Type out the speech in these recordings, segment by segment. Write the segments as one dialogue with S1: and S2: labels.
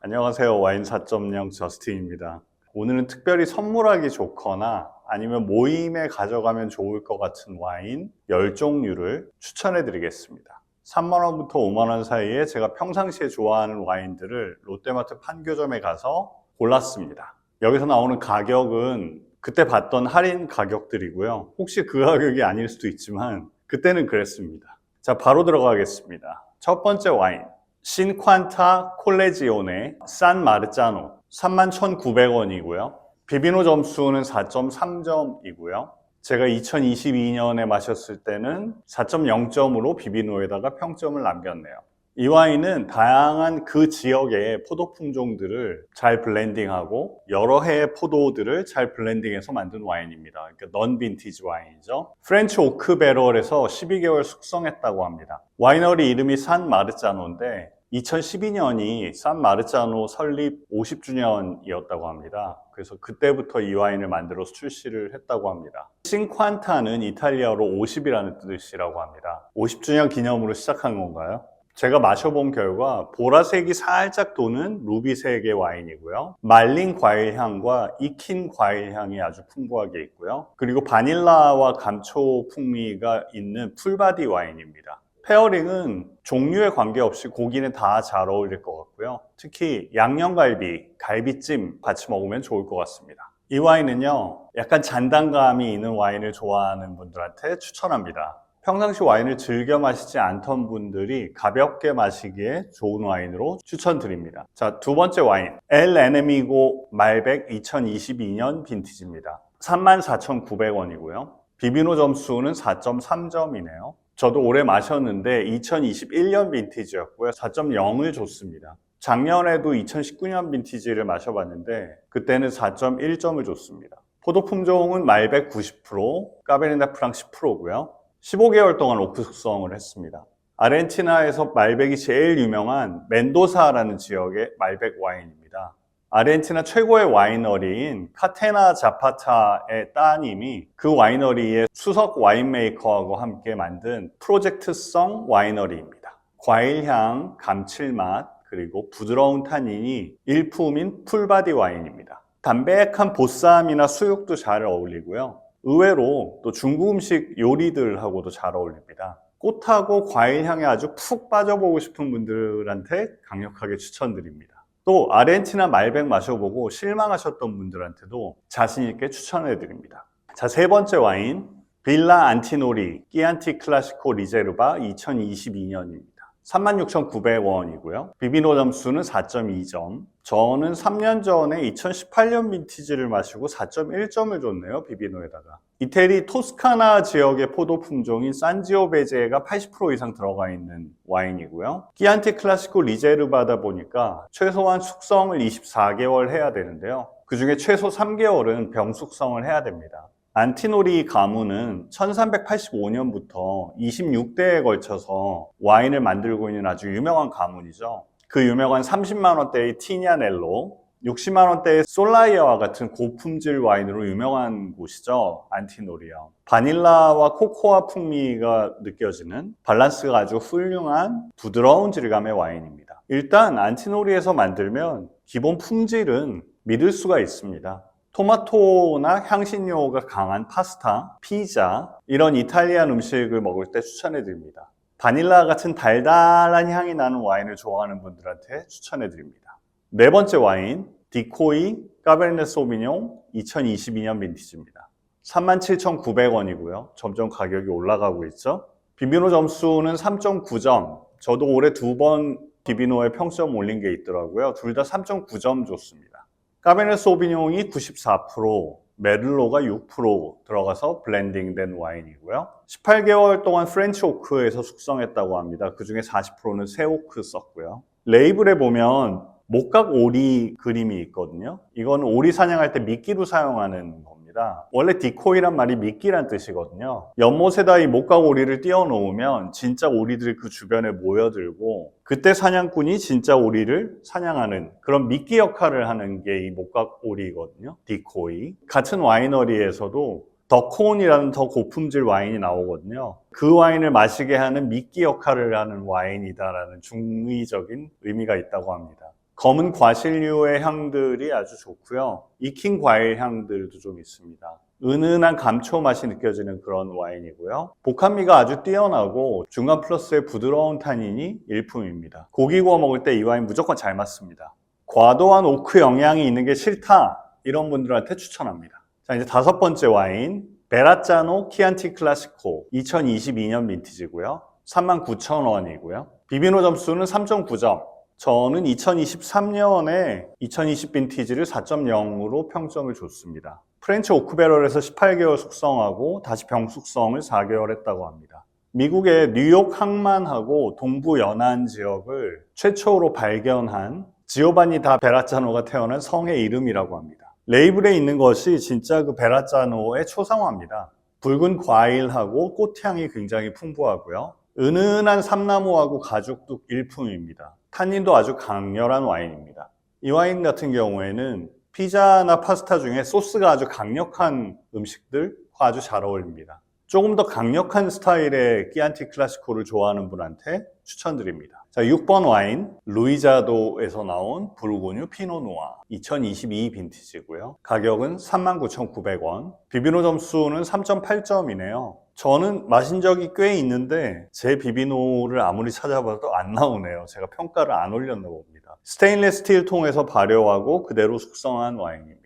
S1: 안녕하세요. 와인 4.0 저스틴입니다. 오늘은 특별히 선물하기 좋거나 아니면 모임에 가져가면 좋을 것 같은 와인 10종류를 추천해 드리겠습니다. 3만원부터 5만원 사이에 제가 평상시에 좋아하는 와인들을 롯데마트 판교점에 가서 골랐습니다. 여기서 나오는 가격은 그때 봤던 할인 가격들이고요. 혹시 그 가격이 아닐 수도 있지만 그때는 그랬습니다. 자, 바로 들어가겠습니다. 첫 번째 와인. 신퀀타 콜레지오네 산 마르자노 31,900원이고요. 비비노 점수는 4.3점이고요. 제가 2022년에 마셨을 때는 4.0점으로 비비노에다가 평점을 남겼네요. 이 와인은 다양한 그 지역의 포도 품종들을 잘 블렌딩하고 여러 해의 포도들을 잘 블렌딩해서 만든 와인입니다. 그러니까 넌 빈티지 와인이죠. 프렌치 오크 배럴에서 12개월 숙성했다고 합니다. 와이너리 이름이 산 마르자노인데 2012년이 산 마르자노 설립 50주년이었다고 합니다. 그래서 그때부터 이 와인을 만들어서 출시를 했다고 합니다. 신퀀타는 이탈리아로 50이라는 뜻이라고 합니다. 50주년 기념으로 시작한 건가요? 제가 마셔본 결과 보라색이 살짝 도는 루비색의 와인이고요. 말린 과일향과 익힌 과일향이 아주 풍부하게 있고요. 그리고 바닐라와 감초 풍미가 있는 풀바디 와인입니다. 페어링은 종류에 관계없이 고기는 다 잘 어울릴 것 같고요. 특히 양념갈비, 갈비찜 같이 먹으면 좋을 것 같습니다. 이 와인은요, 약간 잔당감이 있는 와인을 좋아하는 분들한테 추천합니다. 평상시 와인을 즐겨 마시지 않던 분들이 가볍게 마시기에 좋은 와인으로 추천드립니다. 자, 두 번째 와인. 엘 에네미고 말백 2022년 빈티지입니다. 34,900원이고요. 비비노 점수는 4.3점이네요. 저도 올해 마셨는데 2021년 빈티지였고요. 4.0을 줬습니다. 작년에도 2019년 빈티지를 마셔봤는데 그때는 4.1점을 줬습니다. 포도 품종은 말백 90%, 까베르네 프랑 10%고요. 15개월 동안 오크 숙성을 했습니다. 아르헨티나에서 말백이 제일 유명한 멘도사라는 지역의 말백 와인입니다. 아르헨티나 최고의 와이너리인 카테나 자파타의 따님이 그 와이너리의 수석 와인메이커하고 함께 만든 프로젝트성 와이너리입니다. 과일향, 감칠맛, 그리고 부드러운 타닌이 일품인 풀바디 와인입니다. 담백한 보쌈이나 수육도 잘 어울리고요. 의외로 또 중국 음식 요리들하고도 잘 어울립니다. 꽃하고 과일향에 아주 푹 빠져보고 싶은 분들한테 강력하게 추천드립니다. 또 아르헨티나 말백 마셔보고 실망하셨던 분들한테도 자신있게 추천해드립니다. 자, 세 번째 와인 빌라 안티노리 끼안티 클라시코 리제르바 2022년입니다. 36,900원이고요. 비비노 점수는 4.2점. 저는 3년 전에 2018년 빈티지를 마시고 4.1점을 줬네요. 비비노에다가. 이태리 토스카나 지역의 포도 품종인 산지오베제가 80% 이상 들어가 있는 와인이고요. 끼안티 클라시코 리제르바다 보니까 최소한 숙성을 24개월 해야 되는데요. 그 중에 최소 3개월은 병 숙성을 해야 됩니다. 안티노리 가문은 1385년부터 26대에 걸쳐서 와인을 만들고 있는 아주 유명한 가문이죠. 그 유명한 30만원대의 티냐넬로, 60만원대의 솔라이어와 같은 고품질 와인으로 유명한 곳이죠. 안티노리요. 바닐라와 코코아 풍미가 느껴지는 밸런스가 아주 훌륭한 부드러운 질감의 와인입니다. 일단 안티노리에서 만들면 기본 품질은 믿을 수가 있습니다. 토마토나 향신료가 강한 파스타, 피자 이런 이탈리안 음식을 먹을 때 추천해 드립니다. 바닐라 같은 달달한 향이 나는 와인을 좋아하는 분들한테 추천해 드립니다. 네 번째 와인 디코이 까베르네 소비뇽 2022년 빈티지입니다. 37,900원이고요. 점점 가격이 올라가고 있죠. 비비노 점수는 3.9점. 저도 올해 2번 비비노에 평점 올린 게 있더라고요. 둘 다 3.9점 줬습니다. 까베르네 소비뇽이 94%, 메를로가 6% 들어가서 블렌딩된 와인이고요. 18개월 동안 프렌치 오크에서 숙성했다고 합니다. 그 중에 40%는 새 오크 썼고요. 레이블에 보면 목각 오리 그림이 있거든요. 이건 오리 사냥할 때 미끼로 사용하는 겁니다. 원래 디코이란 말이 미끼란 뜻이거든요. 연못에다 이 목각 오리를 띄워놓으면 진짜 오리들이 그 주변에 모여들고 그때 사냥꾼이 진짜 오리를 사냥하는 그런 미끼 역할을 하는 게 이 목각 오리거든요. 디코이. 같은 와이너리에서도 더콘이라는 더 고품질 와인이 나오거든요. 그 와인을 마시게 하는 미끼 역할을 하는 와인이다라는 중의적인 의미가 있다고 합니다. 검은 과실류의 향들이 아주 좋고요. 익힌 과일 향들도 좀 있습니다. 은은한 감초 맛이 느껴지는 그런 와인이고요. 복합미가 아주 뛰어나고 중간 플러스의 부드러운 타닌이 일품입니다. 고기 구워 먹을 때 이 와인 무조건 잘 맞습니다. 과도한 오크 영향이 있는 게 싫다, 이런 분들한테 추천합니다. 자, 이제 다섯 번째 와인, 베라짜노 키안티 클라시코 2022년 빈티지고요. 39,000원이고요. 비비노 점수는 3.9점. 저는 2023년에 2020 빈티지를 4.0으로 평점을 줬습니다. 프렌치 오크배럴에서 18개월 숙성하고 다시 병숙성을 4개월 했다고 합니다. 미국의 뉴욕 항만하고 동부 연안 지역을 최초로 발견한 지오바니 다 베라짜노가 태어난 성의 이름이라고 합니다. 레이블에 있는 것이 진짜 그 베라짜노의 초상화입니다. 붉은 과일하고 꽃향이 굉장히 풍부하고요. 은은한 삼나무하고 가죽도 일품입니다. 탄닌도 아주 강렬한 와인입니다. 이 와인 같은 경우에는 피자나 파스타 중에 소스가 아주 강력한 음식들과 아주 잘 어울립니다. 조금 더 강력한 스타일의 키안티 클라시코를 좋아하는 분한테 추천드립니다. 자, 6번 와인, 루이자도에서 나온 부르고뉴 피노누아 2022 빈티지고요. 가격은 39,900원. 비비노 점수는 3.8점이네요. 저는 마신 적이 꽤 있는데 제 비비노를 아무리 찾아봐도 안 나오네요. 제가 평가를 안 올렸나 봅니다. 스테인리스 스틸 통에서 발효하고 그대로 숙성한 와인입니다.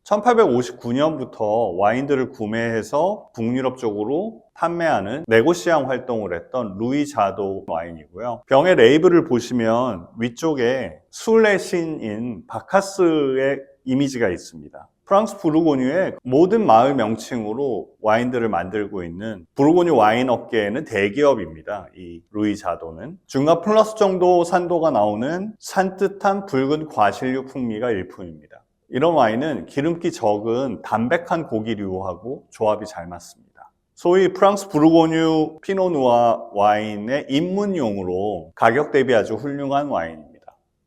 S1: 1859년부터 와인들을 구매해서 북유럽 쪽으로 판매하는 네고시앙 활동을 했던 루이자도 와인이고요. 병의 레이블을 보시면 위쪽에 술의 신인 바카스의 이미지가 있습니다. 프랑스 부르고뉴의 모든 마을 명칭으로 와인들을 만들고 있는 부르고뉴 와인 업계에는 대기업입니다. 이 루이자도는 중간 플러스 정도 산도가 나오는 산뜻한 붉은 과실류 풍미가 일품입니다. 이런 와인은 기름기 적은 담백한 고기류하고 조합이 잘 맞습니다. 소위 프랑스 부르고뉴 피노누아 와인의 입문용으로 가격 대비 아주 훌륭한 와인입니다.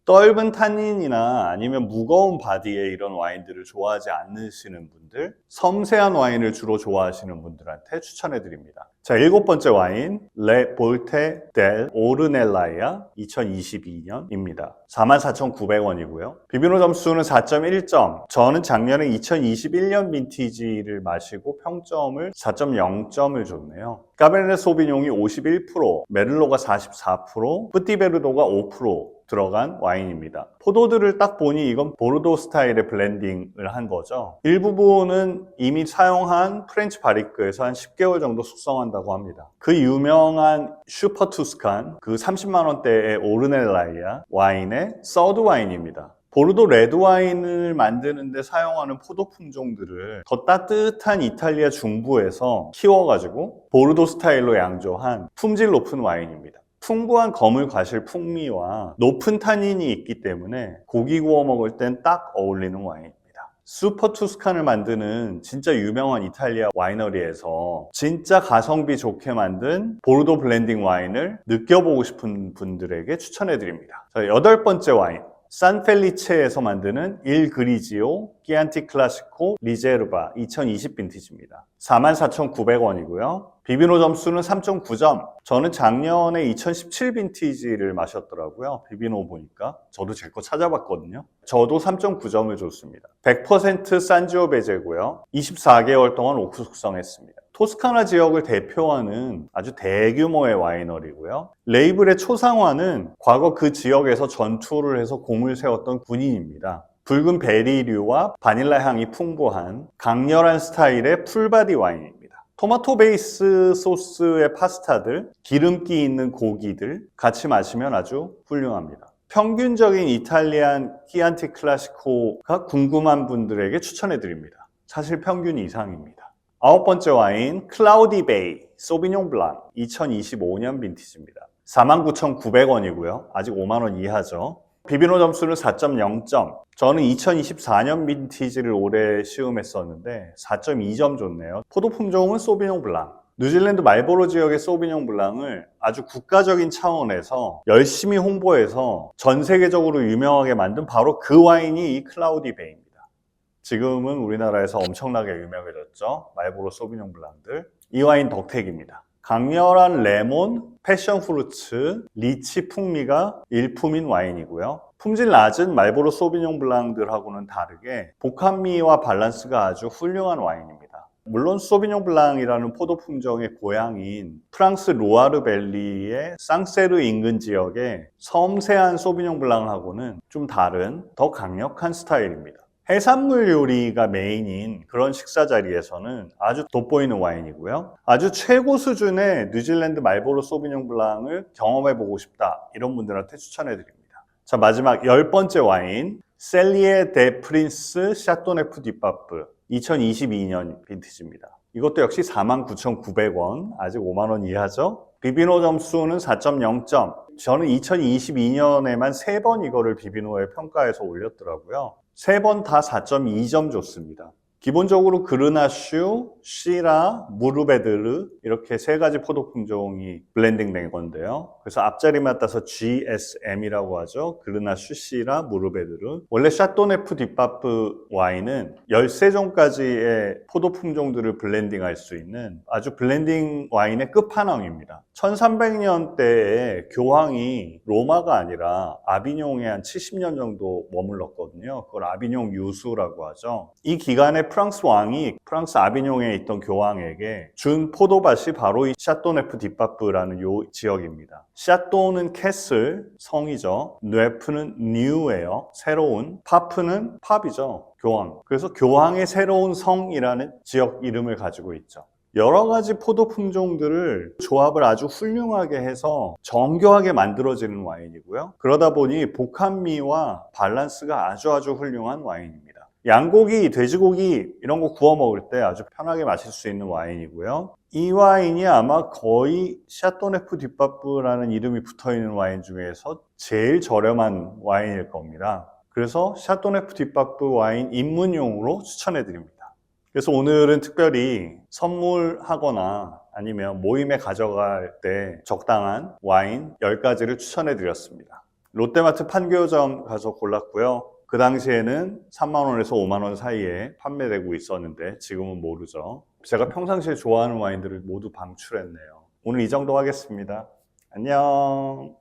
S1: 떫은 탄닌이나 아니면 무거운 바디의 이런 와인들을 좋아하지 않으시는 분들, 섬세한 와인을 주로 좋아하시는 분들한테 추천해 드립니다. 자, 7번째 와인, 레 볼테 델 오르넬라이아 2022년입니다. 44,900원이고요. 비비노 점수는 4.1점. 저는 작년에 2021년 빈티지를 마시고 평점을 4.0점을 줬네요. 까베르네 소비뇽이 51%, 메를로가 44%, 뿌띠베르도가 5% 들어간 와인입니다. 포도들을 딱 보니 이건 보르도 스타일의 블렌딩을 한 거죠. 일부분은 이미 사용한 프렌치 바리크에서 한 10개월 정도 숙성한다고 합니다. 그 유명한 슈퍼 투스칸, 그 30만 원대의 오르넬라이아 와인의 서드 와인입니다. 보르도 레드 와인을 만드는데 사용하는 포도 품종들을 더 따뜻한 이탈리아 중부에서 키워가지고 보르도 스타일로 양조한 품질 높은 와인입니다. 풍부한 거물 과실 풍미와 높은 타닌이 있기 때문에 고기 구워 먹을 땐 딱 어울리는 와인입니다. 슈퍼 투스칸을 만드는 진짜 유명한 이탈리아 와이너리에서 진짜 가성비 좋게 만든 보르도 블렌딩 와인을 느껴보고 싶은 분들에게 추천해 드립니다. 자, 8번째 와인, 산펠리체에서 만드는 일 그리지오 키안티 클라시코 리제르바 2020 빈티지입니다. 44,900원이고요. 비비노 점수는 3.9점. 저는 작년에 2017 빈티지를 마셨더라고요. 비비노 보니까. 저도 제 거 찾아봤거든요. 저도 3.9점을 줬습니다. 100% 산지오베제고요. 24개월 동안 오크 숙성했습니다. 토스카나 지역을 대표하는 아주 대규모의 와이너리고요. 레이블의 초상화는 과거 그 지역에서 전투를 해서 공을 세웠던 군인입니다. 붉은 베리류와 바닐라 향이 풍부한 강렬한 스타일의 풀바디 와인입니다. 토마토 베이스 소스의 파스타들, 기름기 있는 고기들 같이 마시면 아주 훌륭합니다. 평균적인 이탈리안 키안티 클라시코가 궁금한 분들에게 추천해 드립니다. 사실 평균 이상입니다. 9번째 와인, 클라우디 베이 소비뇽 블랑 2025년 빈티지입니다. 49,900원이고요. 아직 5만 원 이하죠. 비비노 점수는 4.0점. 저는 2024년 빈티지를 올해 시음했었는데 4.2점 줬네요. 포도 품종은 소비뇽 블랑. 뉴질랜드 말보로 지역의 소비뇽 블랑을 아주 국가적인 차원에서 열심히 홍보해서 전 세계적으로 유명하게 만든 바로 그 와인이 이 클라우디 베이입니다. 지금은 우리나라에서 엄청나게 유명해졌죠. 말보로 소비뇽 블랑들. 이 와인 덕택입니다. 강렬한 레몬, 패션 프루츠, 리치 풍미가 일품인 와인이고요. 품질 낮은 말보로 소비뇽 블랑들하고는 다르게 복합미와 밸런스가 아주 훌륭한 와인입니다. 물론 소비뇽 블랑이라는 포도 품종의 고향인 프랑스 로아르밸리의 쌍세르 인근 지역의 섬세한 소비뇽 블랑하고는 좀 다른 더 강력한 스타일입니다. 해산물 요리가 메인인 그런 식사 자리에서는 아주 돋보이는 와인이고요. 아주 최고 수준의 뉴질랜드 말보로 소비뇽 블랑을 경험해보고 싶다, 이런 분들한테 추천해드립니다. 자, 마지막 10번째 와인, 셀리에 데 프린스 샤또네프 디파프 2022년 빈티지입니다. 이것도 역시 49,900원, 아직 5만원 이하죠. 비비노 점수는 4.0점. 저는 2022년에만 3번 이거를 비비노에 평가해서 올렸더라고요. 3번 다 4.2점 줬습니다. 기본적으로 그르나슈, 시라, 무르베드르 이렇게 3가지 포도 품종이 블렌딩 된 건데요. 그래서 앞자리만 따서 GSM이라고 하죠. 그르나슈, 시라, 무르베드르. 원래 샤또네프 디파프 와인은 13종까지의 포도 품종들을 블렌딩할 수 있는 아주 블렌딩 와인의 끝판왕입니다. 1300년대에 교황이 로마가 아니라 아비뇽에 한 70년 정도 머물렀거든요. 그걸 아비뇽 유수라고 하죠. 이 기간에 프랑스 왕이 프랑스 아비뇽에 있던 교황에게 준 포도밭이 바로 이 샤또네프 디파프라는 요 지역입니다. 샤또는 캐슬, 성이죠. 네프는 뉴예요. 새로운. 파프는 팝이죠. 교황. 그래서 교황의 새로운 성이라는 지역 이름을 가지고 있죠. 여러 가지 포도 품종들을 조합을 아주 훌륭하게 해서 정교하게 만들어지는 와인이고요. 그러다 보니 복합미와 밸런스가 아주 훌륭한 와인입니다. 양고기, 돼지고기 이런 거 구워 먹을 때 아주 편하게 마실 수 있는 와인이고요. 이 와인이 아마 거의 샤또네프 디파프라는 이름이 붙어있는 와인 중에서 제일 저렴한 와인일 겁니다. 그래서 샤또네프 디파프 와인 입문용으로 추천해드립니다. 그래서 오늘은 특별히 선물하거나 아니면 모임에 가져갈 때 적당한 와인 10가지를 추천해드렸습니다. 롯데마트 판교점 가서 골랐고요. 그 당시에는 3만원에서 5만원 사이에 판매되고 있었는데 지금은 모르죠. 제가 평상시에 좋아하는 와인들을 모두 방출했네요. 오늘 이 정도 하겠습니다. 안녕.